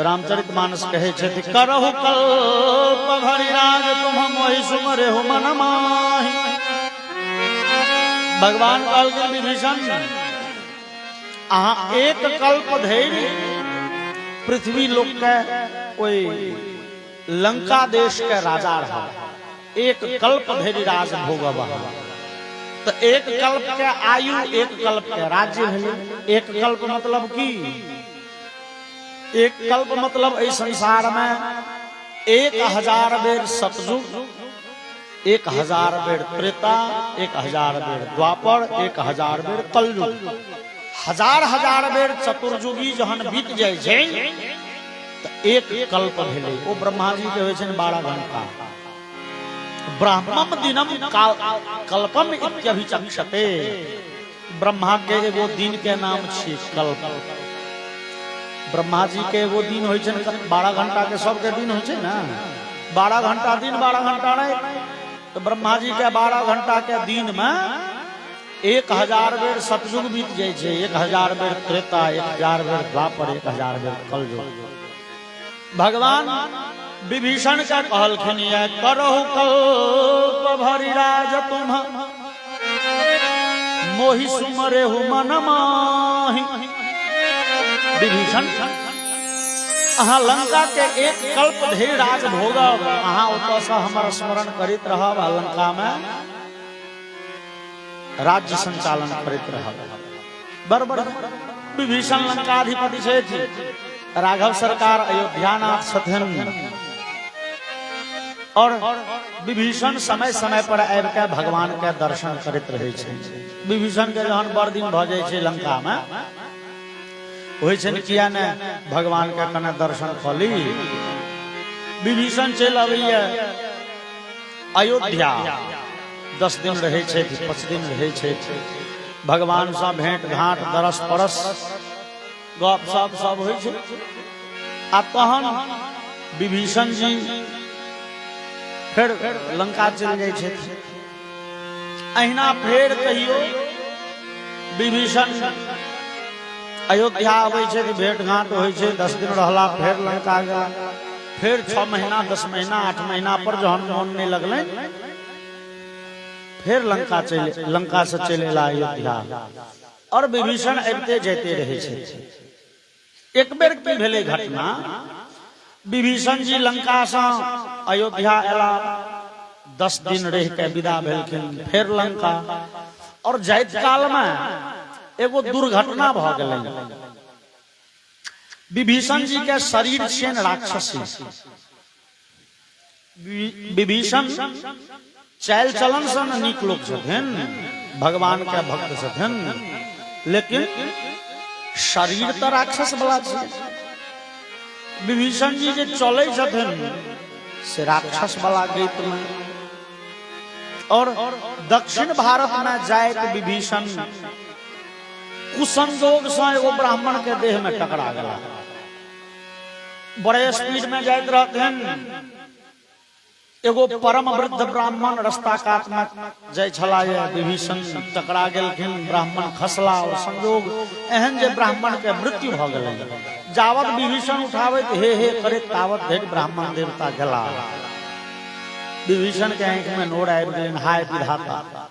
[SPEAKER 1] रामचरितमानस कहे छे करहु कल्प भरि राज तुम मोहि सुमरे हो मन माहि। भगवान कहलखिन विभीषण अहाँ एक कल्प धैर्य पृथ्वी लोक के कोई लंका देश के राजा रहा, एक कल्प धैर्य राज भोगब। तो एक कल्प के आयु एक कल्प के राज्य है। एक कल्प मतलब की, एक कल्प मतलब इस संसार में 1000 बेर सतयुग, 1000 बेर त्रेता, 1000 बेर द्वापर, 1000 बेर कलयुग। 1000 बेर चतुर्युगी जहन बीत जाए तो एक कल्प भेले। वो ब्रह्मा जी के होय छन 12 घंटा, ब्राह्मम दिनम कल्पम इत्यभिचक्षते। ब्रह्मा के एगो दिन के नाम छी कल्प। ब्रह्मा जी के एगो दिन होइ छै 12 घंटा के, सबके दिन होइ छै ना 12 घंटा दिन 12 घंटा नहीं, तो ब्रह्मा जी के 12 घंटा के दिन में 1000 बेर सतयुग बीत जाए छै, 1000 बेर त्रेता, 1000 बेर द्वापर, 1000 बेर कलयुग। भगवान विभीषण का कहलखिन ये करहु कल्प भरि राज तुम मोहि सुमरे हु मन माहि। विभीषण अहाँ लंका के एक कल्प धरि राज भोगब, अहाँ ओतऽ से हमर स्मरण करैत रहब, लंका में राज्य संचालन करैत रहब। बराबर विभीषण लंकाधिपति छथि, राघव सरकार अयोध्यानाथ छथिन, और विभीषण समय समय पर आबि के भगवान के दर्शन करैत रहे छै। विभीषण के जहन बड़ दिन भ जाय छै लंका में, होइ छै किया ने भगवान के कने दर्शन क ली। विभीषण चलि अबैया अयोध्या, 10 दिन रहे छै, 5 दिन रहे छै, भगवान से भेंट घाट दरस परस गप सप सब होइ छै। आ तहन विभीषण जी फिर लंका चल जाए छै। अहिना फेर कहियो विभीषण अयोध्या आबै छै, भेंट घाट होइ छै, 10 दिन रहला, फेर लंका गेला, फिर 6 महीना 10 महीना 8 महीना पर जहन मोन नहीं लगले, फिर लंका से चल एला अयोध्या, और विभीषण अबते जाते रहे छै। एक बेर की भेलै घटना, विभीषण जी लंका से अयोध्या एला, 10 दिन रह के विदा भेलखिन फिर लंका, और जाइत काल में एगो दुर्घटना भ गेलै। विभीषण जी के शरीर छेन राक्षसी। विभीषण चाल चलन से नीक लोग छथिन, भगवान के भक्त छथिन, लेकिन शरीर तो राक्षस वाला छै। विभीषण जी जे चले छथिन से राक्षस वाला गीत में, और दक्षिण भारत में जाए तो विभीषण कुसंजोग से एगो ब्राह्मण के देह में टकरा गया। बड़े स्पीड में जाइत रहते हैं, एगो परम वृद्ध ब्राह्मण रास्ता काट में जाय छला, विभीषण टकरा गेलखिन, ब्राह्मण खसला, और संजोग एहन जे ब्राह्मण के मृत्यु भ गेलै। जावत विभीषण उठावत हे हे करैत तावत धरि ब्राह्मण देवता गेला। विभीषण के आंख में नोर आबि गेलनि, हाय विधाता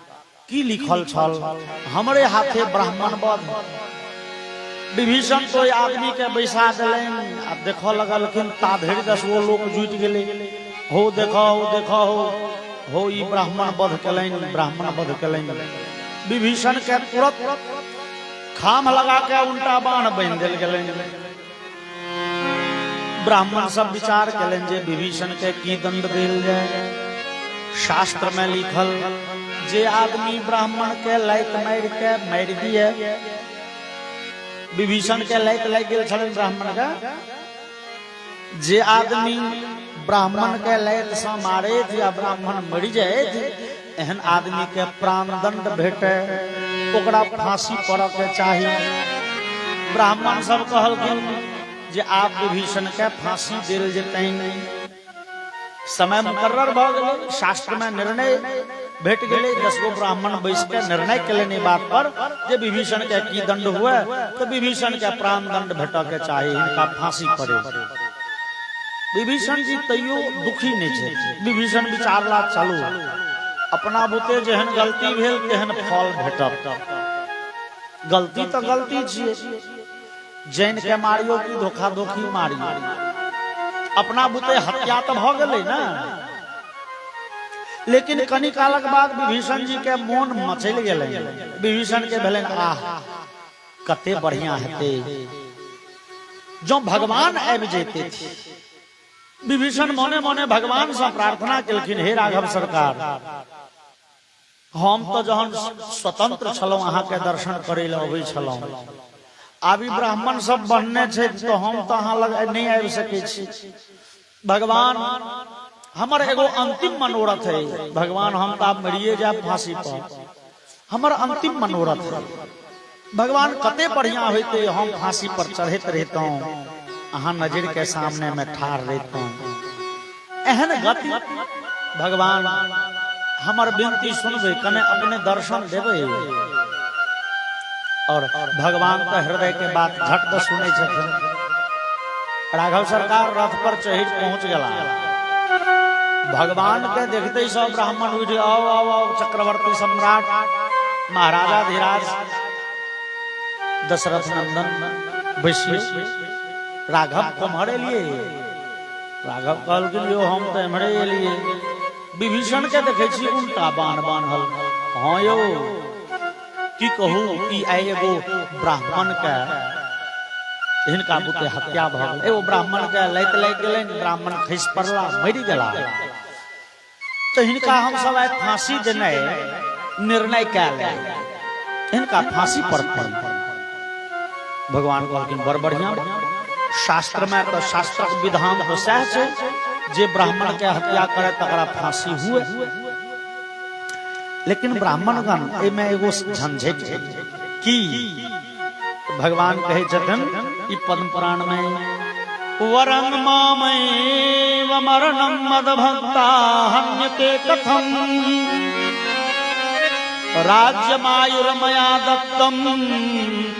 [SPEAKER 1] की लिखल छल, हमरे हाथे ब्राह्मण वध। विभीषण तो आदमी के बैसा देलनि, आ देखऽ लगलखिन, ता धरि 10 गो लोग जुटि गेलै, हो देखो हो ई ब्राह्मण वध केलनि, ब्राह्मण वध केलनि। विभीषण के तुरंत खाम लगा के उल्टा बाण बांधि देल गेलनि। ब्राह्मण सब विचार केलनि जे विभीषण के की दंड देल जाय। शास्त्र में लिखल जे आदमी ब्राह्मण के लाइत मारि दिए, विभीषण के लाइत लागि गेल छलनि ब्राह्मण के, जे आदमी ब्राह्मण के लाइत से मारे या ब्राह्मण मरि जाए, एहन आदमी के प्राणदंड भेटे, ओकरा फांसी पड़े के चाहिए। ब्राह्मण सब कहलखिन जे आप विभीषण के फांसी देल जेतनि। समय मुकर्रर भ गेलै, शास्त्र में निर्णय भेट गेलै, 10 गो ब्राह्मण बैस के निर्णय केलनि बात पर जे विभीषण के की दंड हुए, तो विभीषण के प्राणदंड भेटे के चाहिए, इनका फांसी पड़े। विभीषण जी तैयो दुखी नहीं छे। विभीषण विचारला चलू अपना बुते जेहन गलती भेल तेहन फल भेटत। गलती तो गलती छिए, जैन के मारियो की धोखा धोखी मारियो, अपना बुते हत्या तो भ गेलै ना। लेकिन कनी कालक बाद विभीषण जी के मोन मचल गेलै। विभीषण के भेलन आह कते बढ़िया हेते जो भगवान आबि जैते थे। विभीषण मोने मोने भगवान से प्रार्थना केलखिन, हे राघव सरकार, हम तो जहन स्वतंत्र छलौं अहाँ के दर्शन करे ले अबै छलौं, आबी ब्राह्मण सब बनने छे तो हम तो अहाँ लग नहीं आबि सकै छी। भगवान हमर एगो अंतिम मनोरथ है भगवान, हम तो आप मरिए जाए फांसी पर, हमर अंतिम मनोरथ है भगवान, कते बढ़िया होते हम फांसी पर चढ़त रहता अहाँ नजर के सामने में ठाड़ रहता। एहन गति भगवान हमर विनती सुनबे, कने अपने दर्शन देवे। और भगवान का हृदय के बात झट से सुने छथिन। राघव सरकार रथ पर चढ़ पहुंच गया। भगवान के देखते ही सब ब्राह्मण उठ आओ आओ आओ, चक्रवर्ती सम्राट महाराजा धीराज दशरथ नंदन वैश्य राघव को हमारे लिए। राघव कहल के लिए हम तो हमारे लिए। विभीषण के देखे छी उल्टा बाण बांधल। हाँ यो की कहू कि एगो ब्राह्मण के हिनका बुते हत्या भ गेल। एगो ब्राह्मण के लैत लग गेलै, ब्राह्मण खसि पड़ला, मरि गेला। तो हिनका हम सब आइ फांसी देने निर्णय कैल, हिनका फांसी पड़तनि। भगवान कहलखिन बड़ बढ़िया, शास्त्र में तो शास्त्रक विधान तो सह छै जे ब्राह्मण के हत्या करे तकरा फांसी हुए। लेकिन ब्राह्मणगण एमे एगो झंझट है कि भगवान कहे छथन ई पद्म पुराण में, वरं मामेव मरणं मदभक्ता हन्यते कथम राज्यमायुर्मया दत्तं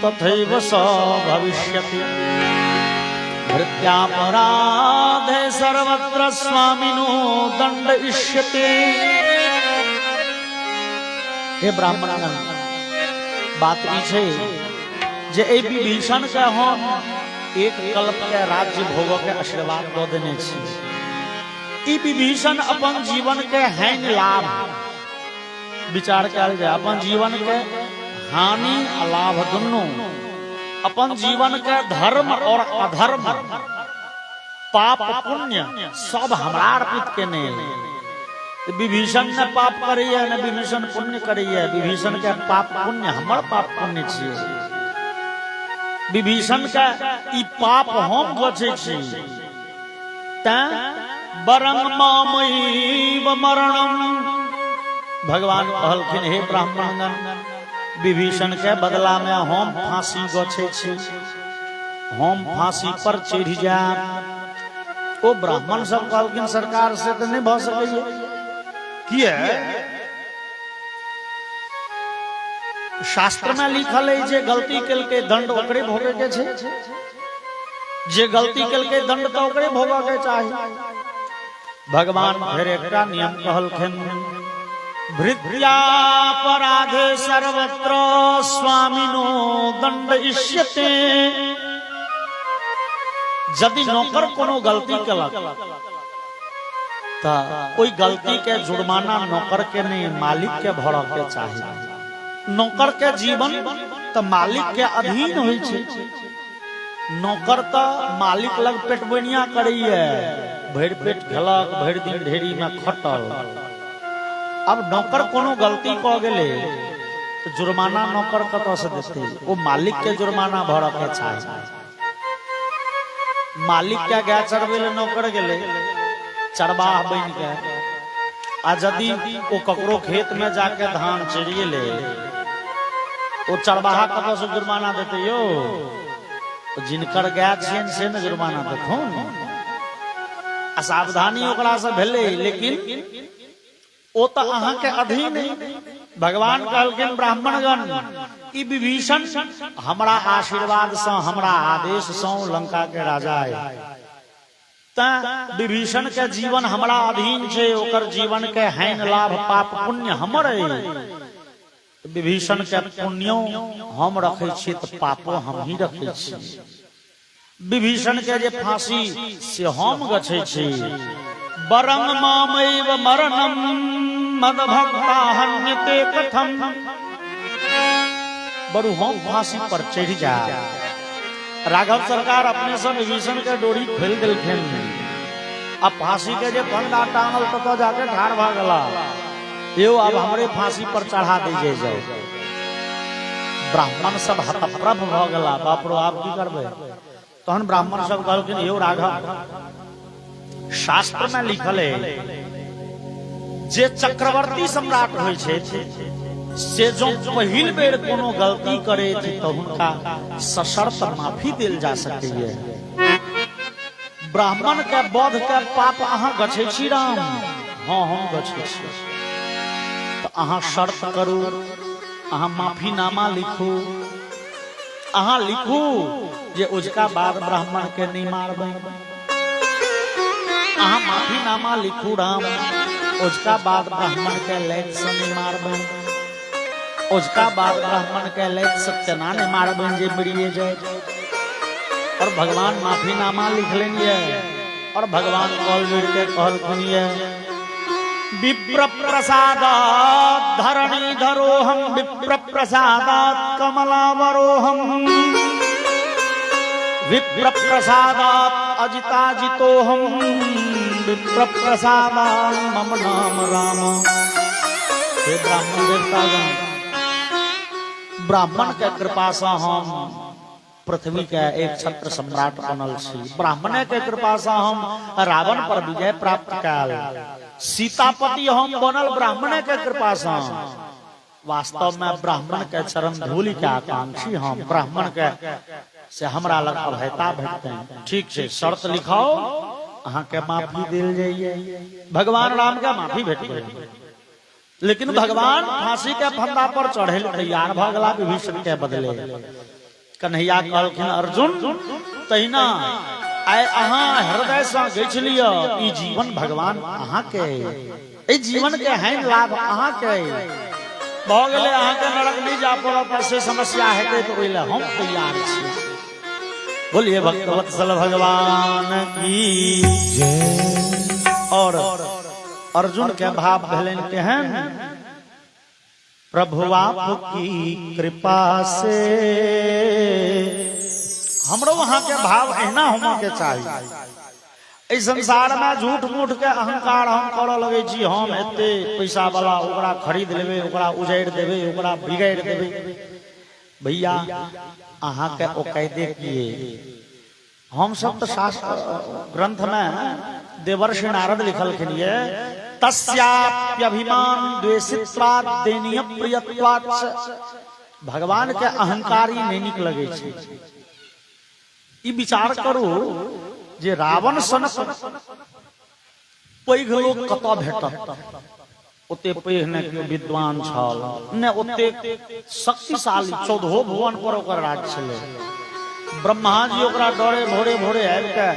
[SPEAKER 1] तथैव स भविष्यति भृत्यापराधे सर्वत्र स्वामिनो दंडयिष्यते। हे ब्राह्मणगण, बात ई छै जे ए विभीषण के हम एक कल्प के राज्य भोग के आशीर्वाद दो देने छी। ई विभीषण अपन जीवन के हानि लाभ विचार कल जाए, अपन जीवन के हानि लाभ दुनू, अपन जीवन के धर्म और अधर्म पाप पुण्य सब हमरा अर्पित केने। विभीषण ने पाप करिए न विभीषण पुण्य करिए, विभीषण के पाप पुण्य हमर पाप पुण्य छियै। विभीषण का ई पाप हम बचे छी। वरं मामैव मरणं, भगवान कहलखिन हे ब्राह्मणगण, विभीषण के बदला में हम फांसी गछे छी, हम फांसी पर चढ़ जाएब। ओ ब्राह्मण सब कहलखिन सरकार से तो नहीं भ सकैए, किया शास्त्र में लिखल है जे गलती कल के दंड ओकरे भोगे के छे, जे गलती कल के दंड तो ओकरे भोगे के चाही। भगवान फिर एकटा नियम कहलखिन, भृत्यापराधे सर्वत्र स्वामिनो दंडयिष्यते। यदि नौकर कोनो गलती कलक तो कोई गलती के जुर्माना नौकर के नहीं मालिक के भरऽ के चाहिए। नौकर के जीवन तो मालिक के अधीन होई छे। नौकर तो मालिक लग पेटबनिया करैये, भरि पेट खेलक, भरि दिन ढेरी में खटल। अब नौकर कोनो गलती क गेले तो जुर्माना नौकर कतऽ से देते? वो मालिक के जुर्माना भरऽ के चाहिए। मालिक के गाय चरबे ले नौकर गेले, चरवाह बन के, आ यदि वो ककरो खेत में जाके धान चरिए ले तो चरवाहा कतऽ से जुर्माना देते यो? तो जिनकर गाय छियन से न जुर्माना देथुन। असावधानी ओकरा से भेले, लेकिन ओ तो अहाँ के अधीन है। भगवान कहलखिन ब्राह्मणगण, ई विभीषण हमरा आशीर्वाद से, हमरा आदेश से लंका के राजा है। विभीषण के जीवन हमरा अधीन छे, ओकर जीवन के हानि लाभ पाप पुण्य हमर है। विभीषण के पुण्यो हम रखे छी तो पापो हम ही रखे छी। विभीषण के जे फांसी से हम गछे छी। वरं मामैव मरणं मदभक्ता हन्यते कथम, बरु हम फांसी पर चढ़ जा। राघव सरकार अपने से विभीषण के डोरी खोल देलखिन। अब फांसी के जे फंदा टांगल तो जाके ठाड़ भ गेला, यो अब हमरे फांसी पर चढ़ा दीजिए जाओ। ब्राह्मण सब हतप्रभ भ गेला, बाप रो आप की करबे? तहन ब्राह्मण सब कहलखिन, यो राघव शास्त्र में लिखल है जे चक्रवर्ती सम्राट होय छै से जो पहिल बेर कोनो गलती करे थी तो उनका सशर्त माफी देल जा सकैए। ब्राह्मण के बोध के पाप अहाँ गछै छी राम? हाँ हम गछै छी। तो अहाँ शर्त करू, अहाँ माफीनामा लिखू, अहाँ लिखू जे उजका बाद ब्राह्मण के नहीं मारबै। अहाँ माफीनामा लिखू राम, उजका बाद ब्राह्मण के लैत से नहीं मारबै। उजका बाद ब्राह्मण के लैत सत्यना नहीं मारबै जे मरिए जाए। और भगवान माफीनामा लिख लेंगे और भगवान कॉल के कहल सुनिए विप्र प्रसादात् धरणी धरोहम विप्र प्रसादात् कमलावरोहम विप्र प्रसादात् अजिताजितोहम विप्र प्रसादात् मम नाम राम। हे ब्राह्मण देवतागण, ब्राह्मण के कृपा से हम पृथ्वी के एक छत्र सम्राट बनल छी। ब्राह्मण के कृपा से हम रावण पर विजय प्राप्त कयल। सीतापति हम बनल ब्राह्मण के कृपा से। वास्तव में ब्राह्मण के चरण धूलि के आकांक्षी हम। ब्राह्मण के से हमरा लग अभयता भेटते। ठीक है, शर्त लिखाओ, अहाँ के माफी दिल जाइए। भगवान राम के माफी भेटे, लेकिन भगवान फांसी के फंदा पर चढ़े तैयार भ गेला विभीषण के बदले। कन्हैया कहलखिन अर्जुन तहिना आइ अहाँ हृदय से गछ लिय, ई जीवन भगवान अहाँ के, ई जीवन के हैं लाभ अहाँ के। भ गेले अहाँ के नरक नहीं जा पड़त, से समस्या हेतै तो ओइले हम तैयार छी। बोलिए भक्तवत्सल भगवान की जय। और अर्जुन के भाव भेलन केहन? प्रभु आपकी कृपा से। हमरो वहां के भाव एहना होना के चाहिए। इस संसार में झूठ मूठ के अहंकार हम करऽ लगे छी, हम एते पैसा वाला ओकरा खरीद लेबे, ओकरा उजाड़ देबे, ओकरा बिगाड़ देबे। भैया अहाँ के औकायदे किए। हम सब तो शास्त्र ग्रंथ में देवर्षि नारद लिखलखिन ये तस्याप्यभिमान द्वेषित्वात् देनीय प्रियत्वात्। भगवान के अहंकारी नहीं निक लगे छे। ई विचार करू जे रावण सनक पैघ लोक कतऽ भेटत? ओते पैघ ने विद्वान छल, ने ओते शक्तिशाली 14 भुवन पर ओकर राज छलै। ब्रह्मा जी ओकरा डरे भोरे भोरे आबि के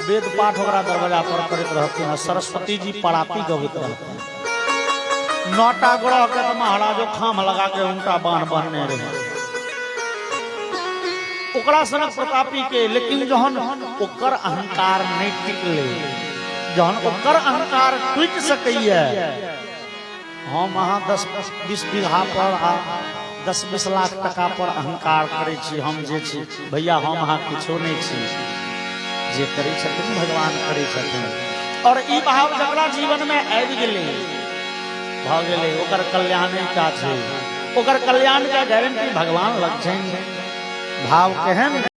[SPEAKER 1] वेद पाठ ओकरा दरवाजा पर करैत रहथिन। सरस्वती जी पड़ाती गबैत रहथिन। 9टा ग्रह के महाराजो खाम लगा के उनका बांध बांधने रहे ओकरा सनक प्रतापी के। लेकिन जहन ओकर अहंकार नहीं टिकले, जहन ओकर अहंकार टूट सकैया, हम अहाँ 10-20 बीघा पर 10-20 लाख टका पर अहंकार करे छी, हम जे छी भैया हम अहाँ किछो नहीं छी। जे करे छथिन भगवान करे छथिन। और ई भाव जकरा जीवन में आबि गेलै भ गेलै, ओकर कल्याण का छै, ओकर कल्याण का गारंटी भगवान लग छनि। भाव केहन